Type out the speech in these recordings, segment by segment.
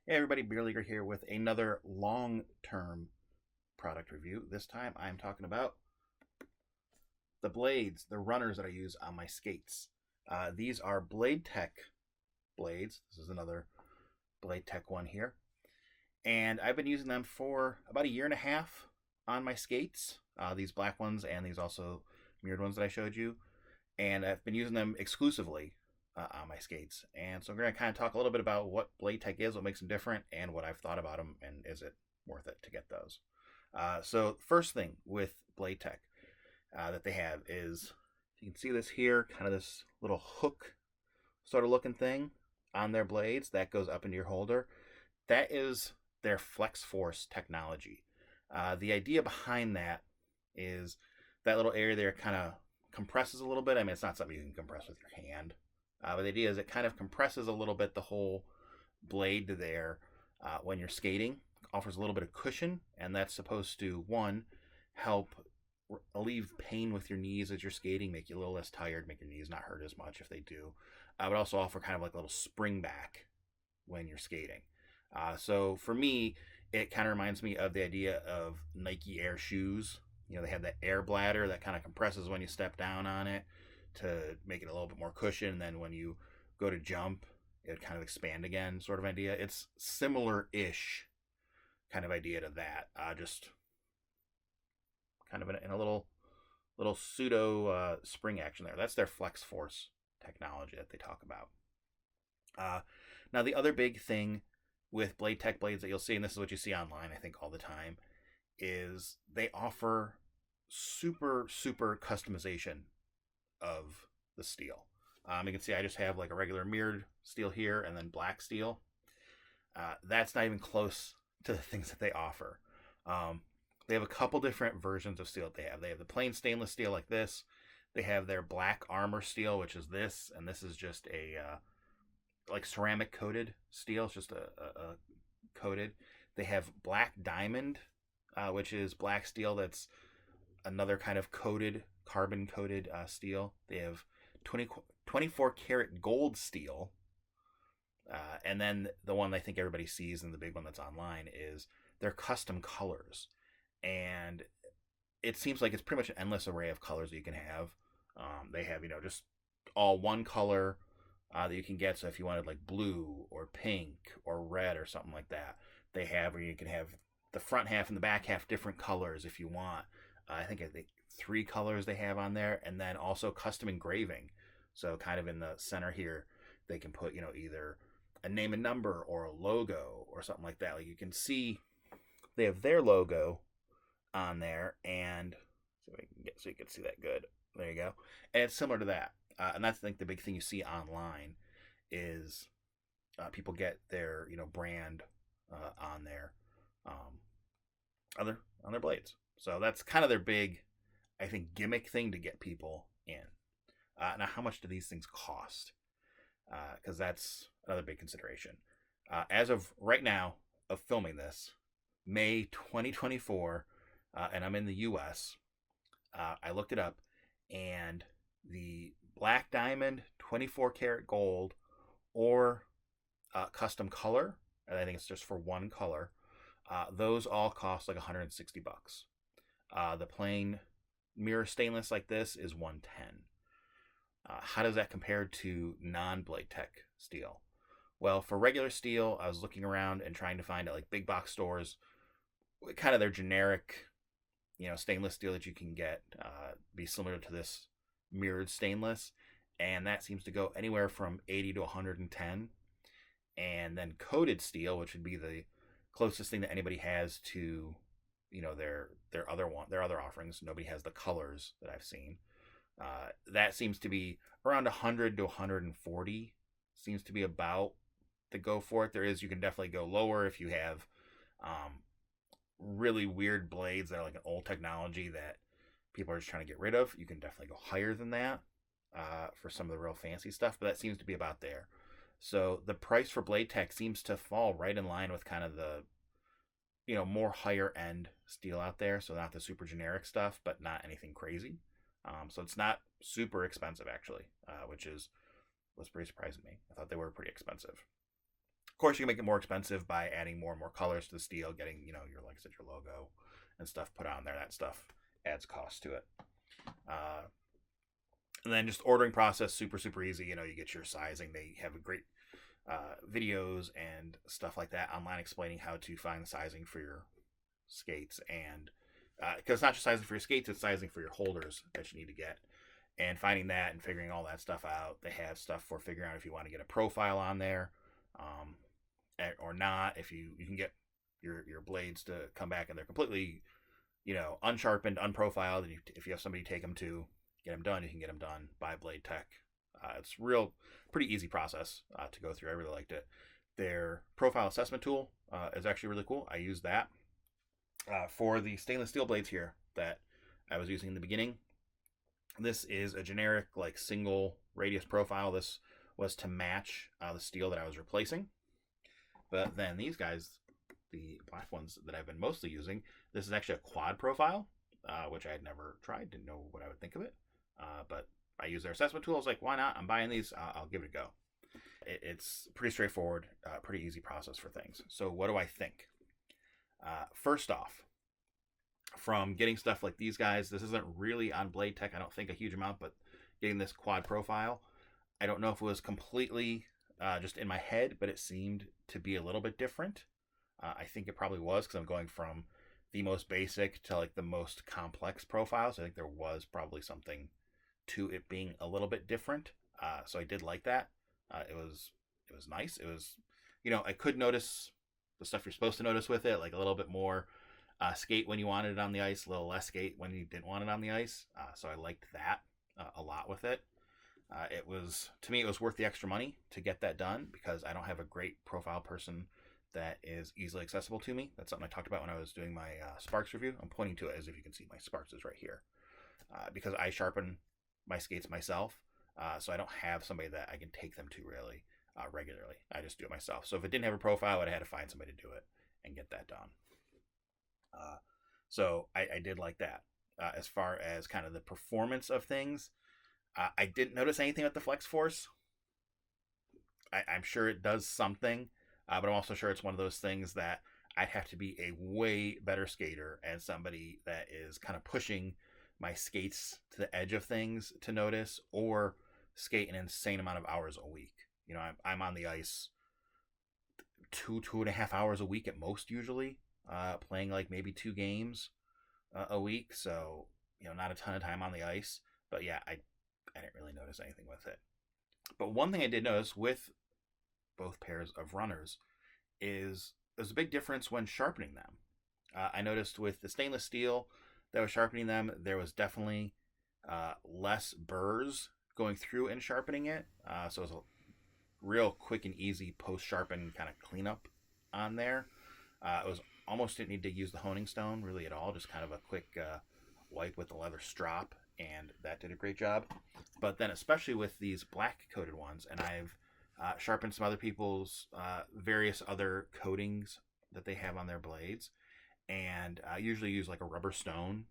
Hey everybody, Beer Leaguer here with another long-term product review. This time I'm talking about the blades, the runners that I use on my skates. These are Bladetech blades. This is another Bladetech one here. And I've been using them for about a year and a half on my skates. These black ones and these also mirrored ones that I showed you. And I've been using them exclusively on my skates. And so I'm going to kind of talk a little bit about what Bladetech is, what makes them different, and what I've thought about them, and is it worth it to get those. So first thing with Bladetech that they have is, you can see this here, kind of this little hook sort of looking thing on their blades that goes up into your holder. That is their Flex Force technology. The idea behind that is that little area there kind of compresses a little bit. I mean, it's not something you can compress with your hand. But the idea is it kind of compresses a little bit the whole blade there when you're skating. Offers a little bit of cushion, and that's supposed to, one, help alleviate pain with your knees as you're skating, make you a little less tired, make your knees not hurt as much if they do. But also offer kind of like a little spring back when you're skating. So for me, it kind of reminds me of the idea of Nike Air shoes. You know, they have that air bladder that kind of compresses when you step down on it to make it a little bit more cushion. And then when you go to jump, it kind of expand again, sort of idea. It's similar-ish kind of idea to that. Just kind of in a little pseudo spring action there. That's their Flex Force technology that they talk about. Now the other big thing with Bladetech blades that you'll see, and this is what you see online, I think, all the time, is they offer super customization of the steel. You can see I just have like a regular mirrored steel here and then black steel. That's not even close to the things that they offer. They have a couple different versions of steel that they have. They have the plain stainless steel like this. They have their black armor steel, which is this, and this is just a like ceramic coated steel. It's just a coated. They have black diamond, which is black steel that's another kind of coated, carbon coated steel. They have 24 karat gold steel. And then the one I think everybody sees, and the big one that's online, is their custom colors. And it seems like it's pretty much an endless array of colors that you can have. They have, just all one color that you can get. So if you wanted like blue or pink or red or something like that, they have, or you can have the front half and the back half different colors if you want. I think 3 colors they have on there, and then also custom engraving. So kind of in the center here, they can put, either a name and number or a logo or something like that. Like you can see they have their logo on there, and so you can see that good. There you go. And it's similar to that. And that's, I think, the big thing you see online is people get their, brand on their on their blades. So that's kind of their big, I think, gimmick thing to get people in. Now, how much do these things cost? Because that's another big consideration. As of right now, of filming this, May 2024, and I'm in the U.S., I looked it up, and the black diamond, 24 karat gold, or custom color, and I think it's just for one color, those all cost like $160. The plain mirror stainless like this is $110. How does that compare to non-Bladetech steel? Well, for regular steel, I was looking around and trying to find at like big box stores, kind of their generic, stainless steel that you can get, be similar to this mirrored stainless, and that seems to go anywhere from 80 to 110. And then coated steel, which would be the closest thing that anybody has to, their other offerings. Nobody has the colors that I've seen. That seems to be around 100 to 140. Seems to be about the go for it. You can definitely go lower if you have really weird blades that are like an old technology that people are just trying to get rid of. You can definitely go higher than that for some of the real fancy stuff, but that seems to be about there. So the price for Bladetech seems to fall right in line with kind of the, more higher end steel out there. So not the super generic stuff, but not anything crazy. So it's not super expensive, actually, which was pretty surprising to me. I thought they were pretty expensive. Of course, you can make it more expensive by adding more and more colors to the steel, getting, your, like I said, your logo and stuff put on there. That stuff adds cost to it. And then just ordering process, super, super easy. You get your sizing. They have a great videos and stuff like that online explaining how to find the sizing for your skates. And because it's not just sizing for your skates, it's sizing for your holders that you need to get. And finding that and figuring all that stuff out. They have stuff for figuring out if you want to get a profile on there or not. If you can get your blades to come back and they're completely, unsharpened, unprofiled. And if you have somebody take them to get them done, you can get them done by Bladetech. It's pretty easy process to go through. I really liked it. Their profile assessment tool is actually really cool. I used that for the stainless steel blades here that I was using in the beginning. This is a generic, like, single radius profile. This was to match the steel that I was replacing. But then these guys, the black ones that I've been mostly using, this is actually a quad profile, which I had never tried. Didn't know what I would think of it. But I use their assessment tool. I was like, why not? I'm buying these. I'll give it a go. It's pretty straightforward, pretty easy process for things. So what do I think? First off, from getting stuff like these guys, this isn't really on Bladetech, I don't think, a huge amount, but getting this quad profile, I don't know if it was completely just in my head, but it seemed to be a little bit different. I think it probably was, because I'm going from the most basic to like the most complex profiles. I think there was probably something to it being a little bit different. So I did like that. It was nice. It was, I could notice the stuff you're supposed to notice with it, like a little bit more skate when you wanted it on the ice, a little less skate when you didn't want it on the ice. So I liked that a lot with it. To me, it was worth the extra money to get that done, because I don't have a great profile person that is easily accessible to me. That's something I talked about when I was doing my Sparks review. I'm pointing to it as if you can see my Sparks is right here. Because I sharpen my skates myself, so I don't have somebody that I can take them to really regularly. I just do it myself. So if it didn't have a profile, I'd have had to find somebody to do it and get that done. So I did like that. As far as kind of the performance of things, I didn't notice anything with the Flex Force. I'm sure it does something, but I'm also sure it's one of those things that I'd have to be a way better skater and somebody that is kind of pushing my skates to the edge of things to notice, or skate an insane amount of hours a week. I'm on the ice 2.5 hours a week at most usually, playing like maybe 2 games a week. So, not a ton of time on the ice, but yeah, I didn't really notice anything with it. But one thing I did notice with both pairs of runners is there's a big difference when sharpening them. I noticed with the stainless steel that was sharpening them, there was definitely less burrs going through and sharpening it. So it was a real quick and easy post-sharpen kind of cleanup on there. It was almost didn't need to use the honing stone really at all, just kind of a quick wipe with the leather strop, and that did a great job. But then especially with these black coated ones, and I've sharpened some other people's various other coatings that they have on their blades, and I usually use like a rubber stone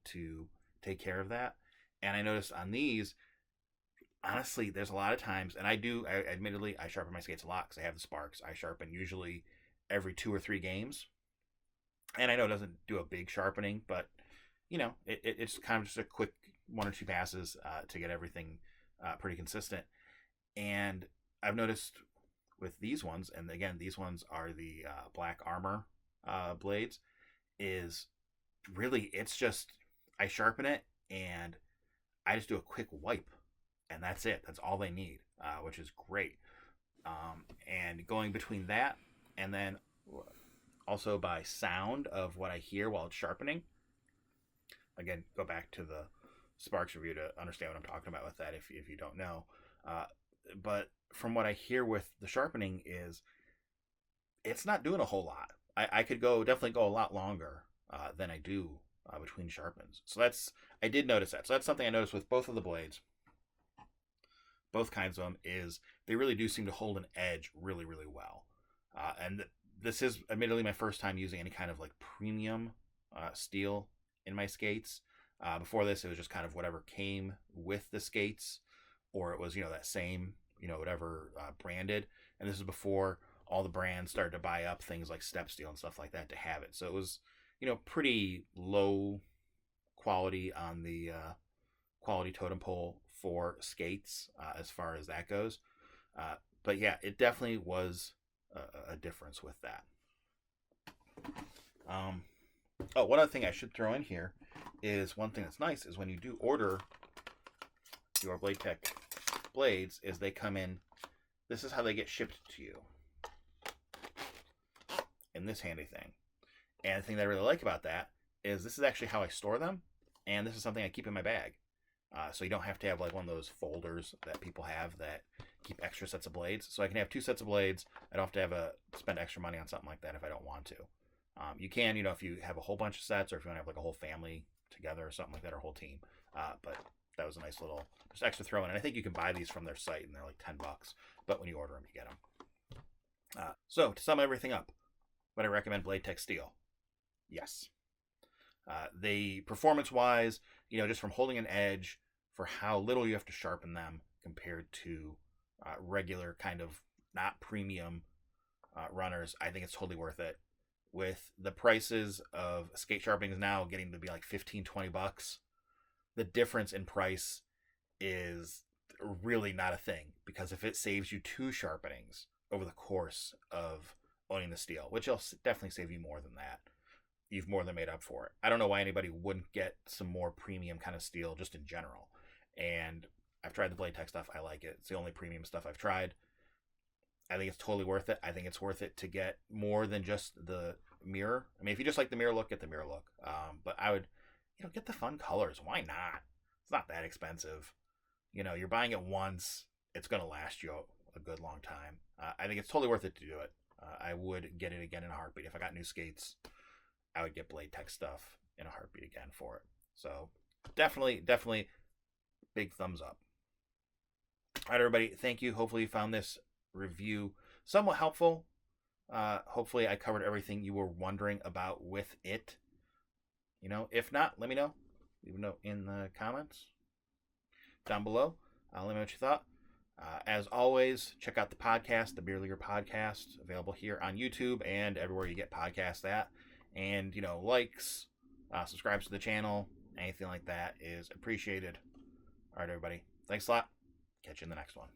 to take care of that. And I noticed on these, honestly, there's a lot of times, and admittedly, I sharpen my skates a lot because I have the Sparks. I sharpen usually every 2 or 3 games. And I know it doesn't do a big sharpening, but, it's kind of just a quick 1 or 2 passes to get everything pretty consistent. And I've noticed with these ones, and again, these ones are the Black Armor blades, is really, it's just, I sharpen it, and I just do a quick wipe. And that's it. That's all they need, which is great. And going between that and then also by sound of what I hear while it's sharpening. Again, go back to the Sparks review to understand what I'm talking about with that if you don't know. But from what I hear with the sharpening is it's not doing a whole lot. I could definitely go a lot longer than I do between sharpens. So I did notice that. So that's something I noticed with both of the blades. Both kinds of them is they really do seem to hold an edge really, really well. And this is admittedly my first time using any kind of like premium steel in my skates. Before this, it was just kind of whatever came with the skates, or it was, that same, whatever branded. And this is before all the brands started to buy up things like step steel and stuff like that to have it. So it was, pretty low quality on the quality totem pole for skates as far as that goes. But yeah, it definitely was a difference with that. One other thing I should throw in here is one thing that's nice is when you do order your Bladetech blades, is they come in. This is how they get shipped to you in this handy thing. And the thing that I really like about that is this is actually how I store them, and this is something I keep in my bag. So you don't have to have like one of those folders that people have that keep extra sets of blades. So I can have 2 sets of blades. I don't have to spend extra money on something like that if I don't want to. You can, if you have a whole bunch of sets, or if you want to have like a whole family together or something like that, or a whole team. But that was a nice little just extra throw in. And I think you can buy these from their site, and they're like $10. But when you order them, you get them. So to sum everything up, would I recommend Bladetech Steel? Yes. They performance-wise, just from holding an edge, for how little you have to sharpen them compared to regular kind of not premium runners, I think it's totally worth it. With the prices of skate sharpenings now getting to be like $15-20, the difference in price is really not a thing, because if it saves you 2 sharpenings over the course of owning the steel, which will definitely save you more than that, you've more than made up for it. I don't know why anybody wouldn't get some more premium kind of steel just in general. And I've tried the Bladetech stuff. I like it. It's the only premium stuff I've tried. I think it's totally worth it. I think it's worth it to get more than just the mirror. I mean, if you just like the mirror look, get the mirror look. But I would, get the fun colors. Why not? It's not that expensive. You're buying it once. It's going to last you a good long time. I think it's totally worth it to do it. I would get it again in a heartbeat. If I got new skates, I would get Bladetech stuff in a heartbeat again for it. So definitely big thumbs up. All right, everybody. Thank you. Hopefully you found this review somewhat helpful. Hopefully I covered everything you were wondering about with it. If not, let me know. Leave a note in the comments down below. Let me know what you thought. As always, check out the podcast, the Beer Leaguer podcast, available here on YouTube and everywhere you get podcasts at. And, likes, subscribe to the channel, anything like that is appreciated. All right, everybody. Thanks a lot. Catch you in the next one.